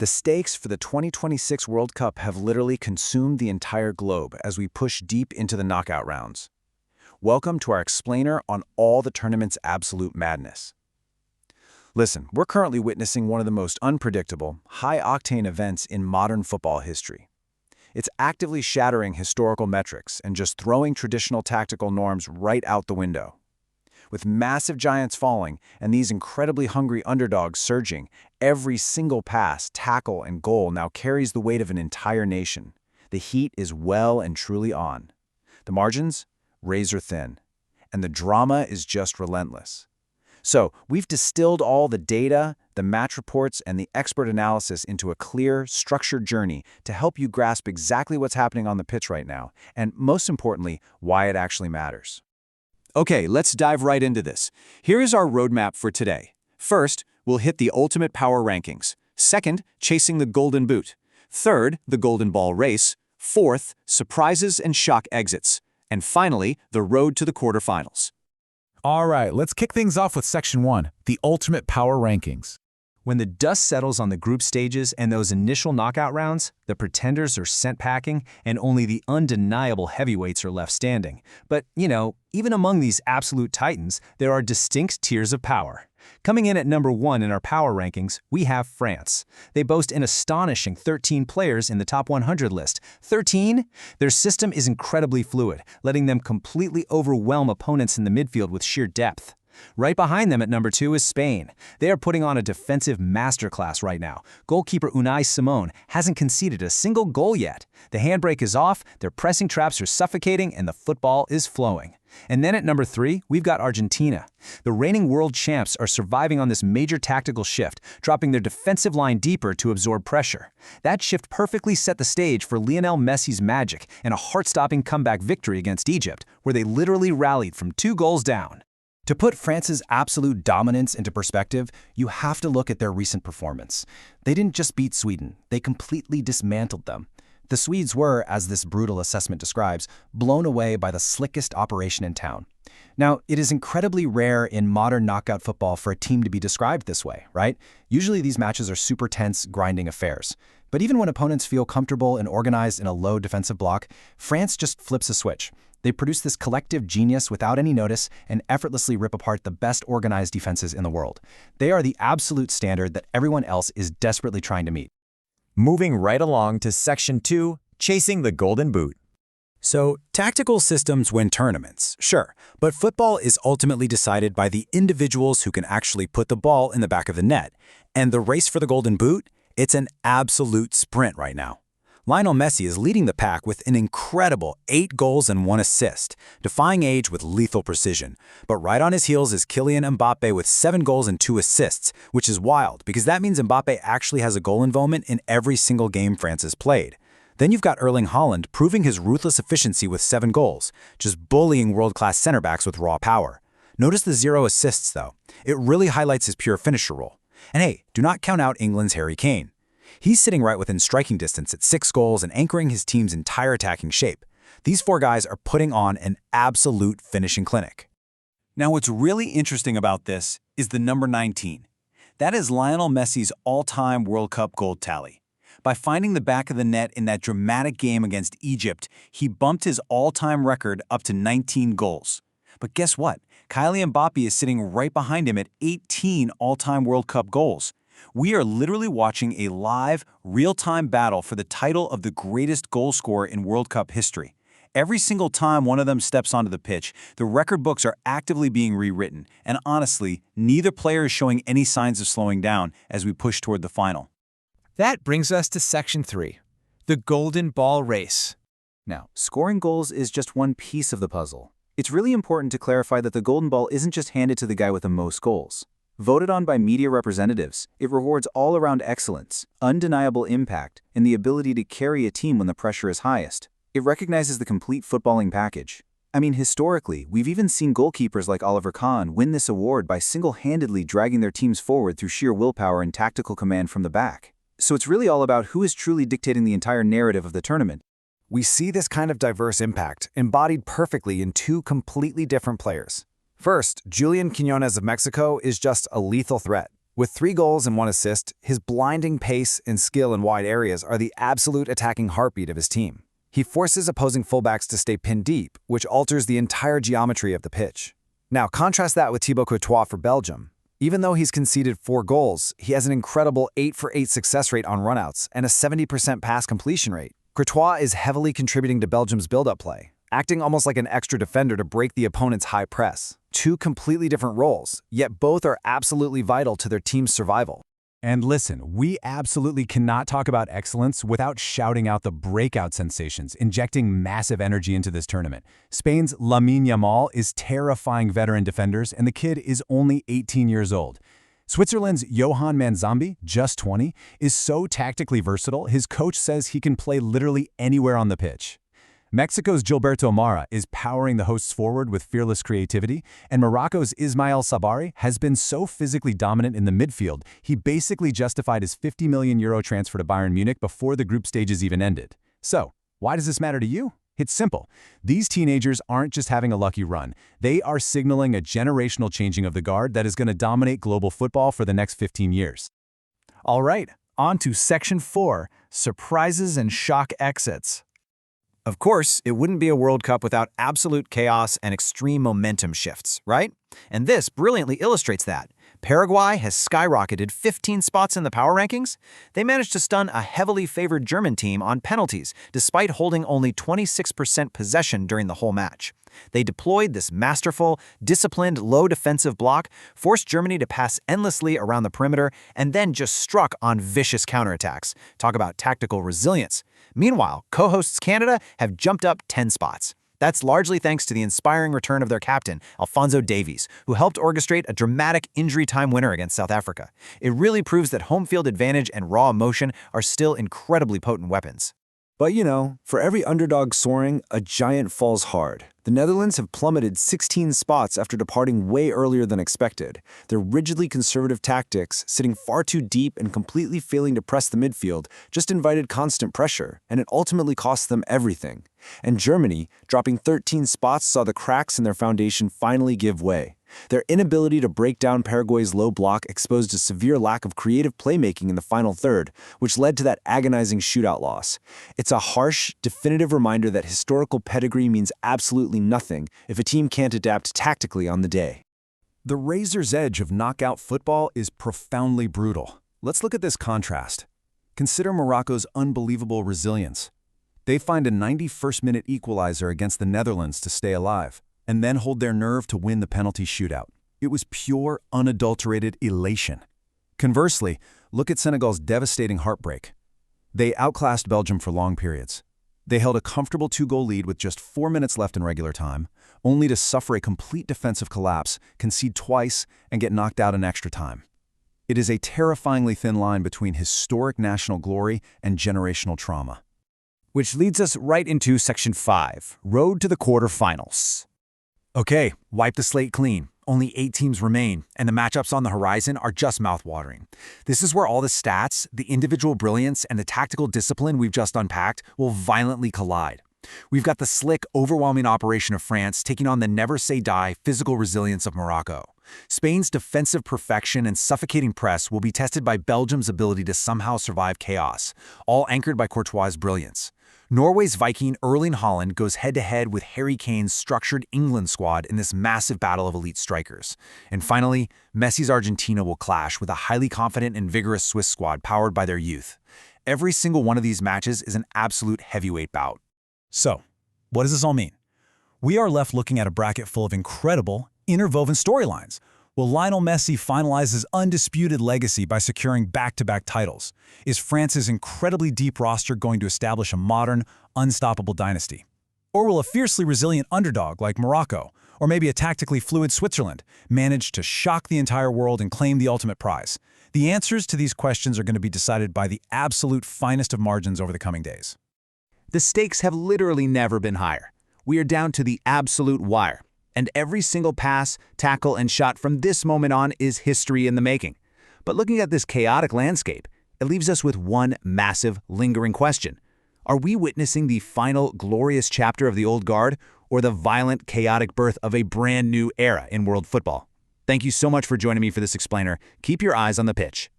The stakes for the 2026 World Cup have literally consumed the entire globe as we push deep into the knockout rounds. Welcome to our explainer on all the tournament's absolute madness. Listen, we're currently witnessing one of the most unpredictable, high-octane events in modern football history. It's actively shattering historical metrics and just throwing traditional tactical norms right out the window. With massive giants falling and these incredibly hungry underdogs surging, every single pass, tackle, and goal now carries the weight of an entire nation. The heat is well and truly on. The margins? Razor thin. And the drama is just relentless. So, we've distilled all the data, the match reports, and the expert analysis into a clear, structured journey to help you grasp exactly what's happening on the pitch right now, and most importantly, why it actually matters. Okay, let's dive right into this. Here is our roadmap for today. First, we'll hit the ultimate power rankings. Second, chasing the golden boot. Third, the golden ball race. Fourth, surprises and shock exits. And finally, the road to the quarterfinals. All right, let's kick things off with Section 1, the ultimate power rankings. When the dust settles on the group stages and those initial knockout rounds, the pretenders are sent packing and only the undeniable heavyweights are left standing. But, even among these absolute titans, there are distinct tiers of power. Coming in at number 1 in our power rankings, we have France. They boast an astonishing 13 players in the top 100 list. 13? Their system is incredibly fluid, letting them completely overwhelm opponents in the midfield with sheer depth. Right behind them at number 2 is Spain. They are putting on a defensive masterclass right now. Goalkeeper Unai Simon hasn't conceded a single goal yet. The handbrake is off, their pressing traps are suffocating, and the football is flowing. And then at number 3, we've got Argentina. The reigning world champs are surviving on this major tactical shift, dropping their defensive line deeper to absorb pressure. That shift perfectly set the stage for Lionel Messi's magic and a heart-stopping comeback victory against Egypt, where they literally rallied from 2 goals down. To put France's absolute dominance into perspective, you have to look at their recent performance. They didn't just beat Sweden, they completely dismantled them. The Swedes were, as this brutal assessment describes, blown away by the slickest operation in town. Now, it is incredibly rare in modern knockout football for a team to be described this way, right? Usually these matches are super tense, grinding affairs. But even when opponents feel comfortable and organized in a low defensive block, France just flips a switch. They produce this collective genius without any notice and effortlessly rip apart the best organized defenses in the world. They are the absolute standard that everyone else is desperately trying to meet. Moving right along to Section 2, chasing the golden boot. So, tactical systems win tournaments, sure, but football is ultimately decided by the individuals who can actually put the ball in the back of the net. And the race for the golden boot? It's an absolute sprint right now. Lionel Messi is leading the pack with an incredible 8 goals and 1 assist, defying age with lethal precision. But right on his heels is Kylian Mbappe with 7 goals and 2 assists, which is wild because that means Mbappe actually has a goal involvement in every single game France has played. Then you've got Erling Haaland proving his ruthless efficiency with 7 goals, just bullying world-class center backs with raw power. Notice the 0 assists, though. It really highlights his pure finisher role. And hey, do not count out England's Harry Kane. He's sitting right within striking distance at 6 goals and anchoring his team's entire attacking shape. These 4 guys are putting on an absolute finishing clinic. Now, what's really interesting about this is the number 19. That is Lionel Messi's all-time World Cup goal tally. By finding the back of the net in that dramatic game against Egypt, he bumped his all-time record up to 19 goals. But guess what? Kylian Mbappe is sitting right behind him at 18 all-time World Cup goals. We are literally watching a live, real-time battle for the title of the greatest goal scorer in World Cup history. Every single time one of them steps onto the pitch, the record books are actively being rewritten, and honestly, neither player is showing any signs of slowing down as we push toward the final. That brings us to Section 3, the golden ball race. Now, scoring goals is just one piece of the puzzle. It's really important to clarify that the golden ball isn't just handed to the guy with the most goals. Voted on by media representatives, it rewards all-around excellence, undeniable impact, and the ability to carry a team when the pressure is highest. It recognizes the complete footballing package. I mean, historically, we've even seen goalkeepers like Oliver Kahn win this award by single-handedly dragging their teams forward through sheer willpower and tactical command from the back. So it's really all about who is truly dictating the entire narrative of the tournament. We see this kind of diverse impact embodied perfectly in 2 completely different players. First, Julian Quiñones of Mexico is just a lethal threat. With 3 goals and 1 assist, his blinding pace and skill in wide areas are the absolute attacking heartbeat of his team. He forces opposing fullbacks to stay pinned deep, which alters the entire geometry of the pitch. Now, contrast that with Thibaut Courtois for Belgium. Even though he's conceded 4 goals, he has an incredible 8 for 8 success rate on runouts and a 70% pass completion rate. Courtois is heavily contributing to Belgium's build-up play, acting almost like an extra defender to break the opponent's high press. 2 completely different roles, yet both are absolutely vital to their team's survival. And listen, we absolutely cannot talk about excellence without shouting out the breakout sensations, injecting massive energy into this tournament. Spain's Lamine Yamal is terrifying veteran defenders, and the kid is only 18 years old. Switzerland's Johan Manzambi, just 20, is so tactically versatile, his coach says he can play literally anywhere on the pitch. Mexico's Gilberto Mara is powering the hosts forward with fearless creativity, and Morocco's Ismail Sabari has been so physically dominant in the midfield, he basically justified his €50 million transfer to Bayern Munich before the group stages even ended. So, why does this matter to you? It's simple. These teenagers aren't just having a lucky run. They are signaling a generational changing of the guard that is going to dominate global football for the next 15 years. All right, on to Section 4, Surprises and Shock Exits. Of course, it wouldn't be a World Cup without absolute chaos and extreme momentum shifts, right? And this brilliantly illustrates that. Paraguay has skyrocketed 15 spots in the power rankings. They managed to stun a heavily favored German team on penalties, despite holding only 26% possession during the whole match. They deployed this masterful, disciplined, low defensive block, forced Germany to pass endlessly around the perimeter, and then just struck on vicious counterattacks. Talk about tactical resilience. Meanwhile, co-hosts Canada have jumped up 10 spots. That's largely thanks to the inspiring return of their captain, Alphonso Davies, who helped orchestrate a dramatic injury-time winner against South Africa. It really proves that home field advantage and raw emotion are still incredibly potent weapons. But you know, for every underdog soaring, a giant falls hard. The Netherlands have plummeted 16 spots after departing way earlier than expected. Their rigidly conservative tactics, sitting far too deep and completely failing to press the midfield, just invited constant pressure, and it ultimately cost them everything. And Germany, dropping 13 spots, saw the cracks in their foundation finally give way. Their inability to break down Paraguay's low block exposed a severe lack of creative playmaking in the final third, which led to that agonizing shootout loss. It's a harsh, definitive reminder that historical pedigree means absolutely nothing if a team can't adapt tactically on the day. The razor's edge of knockout football is profoundly brutal. Let's look at this contrast. Consider Morocco's unbelievable resilience. They find a 91st-minute equalizer against the Netherlands to stay alive, and then hold their nerve to win the penalty shootout. It was pure, unadulterated elation. Conversely, look at Senegal's devastating heartbreak. They outclassed Belgium for long periods. They held a comfortable 2-goal lead with just 4 minutes left in regular time, only to suffer a complete defensive collapse, concede twice, and get knocked out in extra time. It is a terrifyingly thin line between historic national glory and generational trauma. Which leads us right into Section 5, Road to the Quarterfinals. Okay, wipe the slate clean. Only 8 teams remain, and the matchups on the horizon are just mouthwatering. This is where all the stats, the individual brilliance, and the tactical discipline we've just unpacked will violently collide. We've got the slick, overwhelming operation of France taking on the never-say-die physical resilience of Morocco. Spain's defensive perfection and suffocating press will be tested by Belgium's ability to somehow survive chaos, all anchored by Courtois' brilliance. Norway's Viking Erling Haaland goes head-to-head with Harry Kane's structured England squad in this massive battle of elite strikers. And finally, Messi's Argentina will clash with a highly confident and vigorous Swiss squad powered by their youth. Every single one of these matches is an absolute heavyweight bout. So, what does this all mean? We are left looking at a bracket full of incredible, interwoven storylines. Will Lionel Messi finalize his undisputed legacy by securing back-to-back titles? Is France's incredibly deep roster going to establish a modern, unstoppable dynasty? Or will a fiercely resilient underdog like Morocco, or maybe a tactically fluid Switzerland, manage to shock the entire world and claim the ultimate prize? The answers to these questions are going to be decided by the absolute finest of margins over the coming days. The stakes have literally never been higher. We are down to the absolute wire. And every single pass, tackle, and shot from this moment on is history in the making. But looking at this chaotic landscape, it leaves us with one massive, lingering question. Are we witnessing the final, glorious chapter of the old guard, or the violent, chaotic birth of a brand new era in world football? Thank you so much for joining me for this explainer. Keep your eyes on the pitch.